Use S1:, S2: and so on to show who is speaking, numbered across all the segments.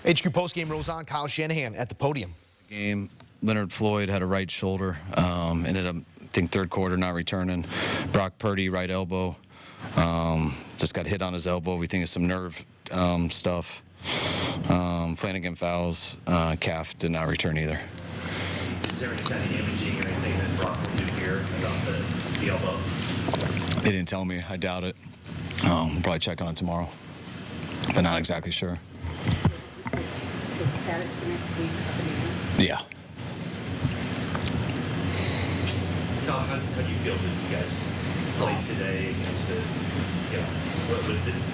S1: HQ postgame rolls on. Kyle Shanahan at the podium.
S2: Game. Leonard Floyd had a right shoulder. Ended up, I think, third quarter not returning. Brock Purdy, right elbow. Just got hit on his elbow. We think it's some nerve stuff. Flanagan fouls. Calf did not return either.
S3: Is there any kind of imaging or anything that Brock will do here about the elbow?
S2: They didn't tell me. I doubt it. We'll probably check on it tomorrow, but not exactly sure.
S4: Is the status for next week up in the air?
S2: Yeah.
S3: How do you feel that you guys played today against the, do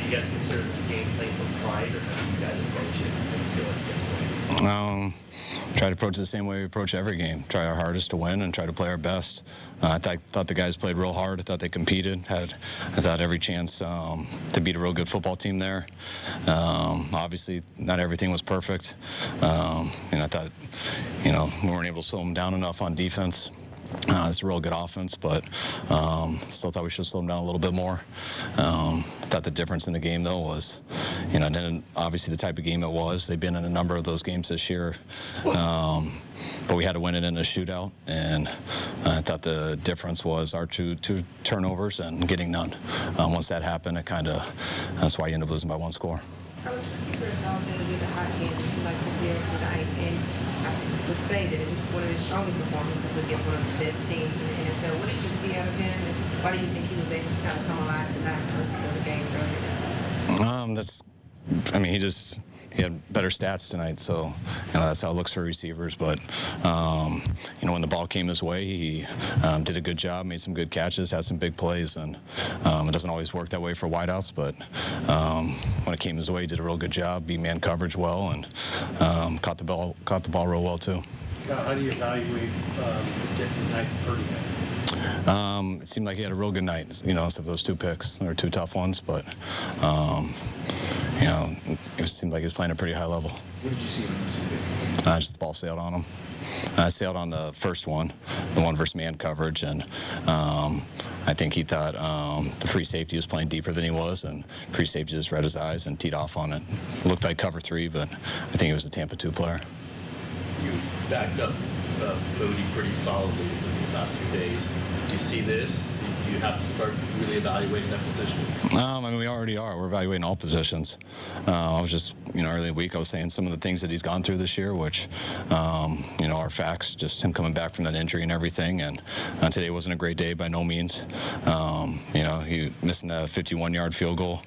S3: you guys consider the game playing for pride, or how do you guys approach it? How do you feel like you guys play?
S2: Try to approach it the same way we approach every game. Try our hardest to win and try to play our best. I thought the guys played real hard. I thought they competed. I thought every chance to beat a real good football team there. Obviously, not everything was perfect. And I thought, we weren't able to slow them down enough on defense. It's a real good offense, but still thought we should slow them down a little bit more. I thought the difference in the game, though, was, and obviously the type of game it was. They've been in a number of those games this year, but we had to win it in a shootout, and I thought the difference was our two turnovers and getting none. Once that happened, that's why you end up losing by one score.
S4: Coach, Chris also would be the hot hand that you like to deal tonight, and I would say that it was one of his strongest performances against one of the best teams in the NFL. What did you see out of him, and why do you think he was able to kind of come alive tonight versus other games earlier this season? He had better stats tonight, so that's how it looks for receivers. But when the ball came his way, he did a good job, made some good catches, had some big plays, and it doesn't always work that way for wideouts. But when it came his way, he did a real good job, beat man coverage well, and caught the ball real well too.
S5: How do you evaluate the night that Purdy had?
S2: It seemed like he had a real good night, except those two picks. They were two tough ones, but it seemed like he was playing at a pretty high level.
S5: What did you see in those two picks?
S2: Just the ball sailed on him. I sailed on the first one, the one versus man coverage, and I think he thought the free safety was playing deeper than he was, and free safety just read his eyes and teed off on it. Looked like cover 3, but I think he was a Tampa 2 player.
S3: You backed up Moody pretty solidly in the last 2 days. Do you see this? Do you have to start really evaluating that position?
S2: We already are. We're evaluating all positions. I was just, early in the week, I was saying some of the things that he's gone through this year, which, are facts, just him coming back from that injury and everything. And today wasn't a great day by no means. He missing the 51-yard field goal.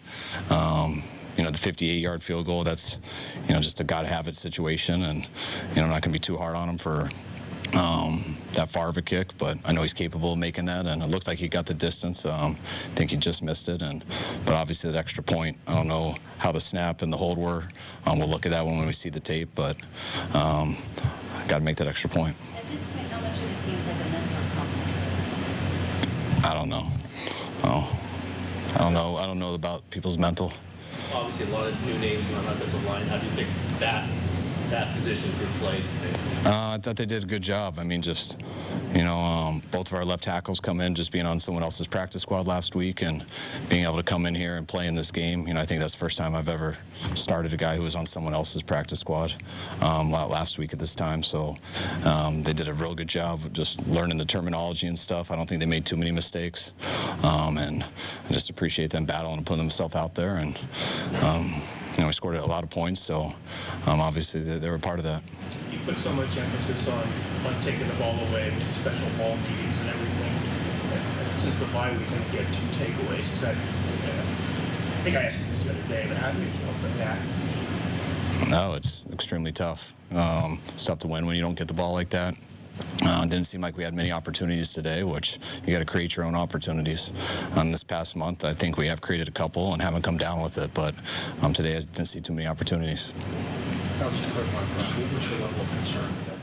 S2: The 58-yard field goal, that's, just a gotta-have-it situation. And, I'm not going to be too hard on him for that far of a kick, but I know he's capable of making that, and it looked like he got the distance. I think he just missed it, but obviously that extra point, I don't know how the snap and the hold were. We'll look at that when we see the tape, but got to make that extra point.
S6: At this point, how much of it seems like a mental confidence?
S2: I don't know. I don't know about people's mental.
S3: Obviously, a lot of new names on the offensive line. How do you think that position group played?
S2: I thought they did a good job. Both of our left tackles come in just being on someone else's practice squad last week and being able to come in here and play in this game. I think that's the first time I've ever started a guy who was on someone else's practice squad last week at this time. So they did a real good job of just learning the terminology and stuff. I don't think they made too many mistakes. And I just appreciate them battling and putting themselves out there. And, we scored a lot of points, so obviously they were a part of that.
S5: You put so much emphasis on taking the ball away with special ball meetings and everything. And since the bye week, you had 2 takeaways. Is that, I think I asked you this the other day, but how do you account for that?
S2: No, it's extremely tough. It's tough to win when you don't get the ball like that. It didn't seem like we had many opportunities today, which you got to create your own opportunities. This past month, I think we have created a couple and haven't come down with it, but today I didn't see too many opportunities.
S5: What's your level of concern with that?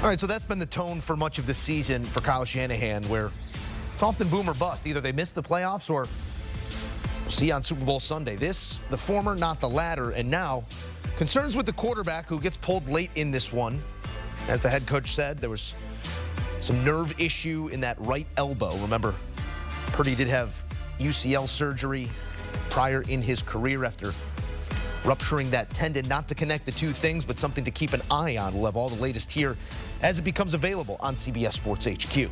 S1: All right, so that's been the tone for much of the season for Kyle Shanahan, where it's often boom or bust. Either they miss the playoffs or we'll see on Super Bowl Sunday. This, the former, not the latter. And now, concerns with the quarterback who gets pulled late in this one. As the head coach said, there was some nerve issue in that right elbow. Remember, Purdy did have UCL surgery prior in his career after rupturing that tendon. Not to connect the two things, but something to keep an eye on. We'll have all the latest here as it becomes available on CBS Sports HQ.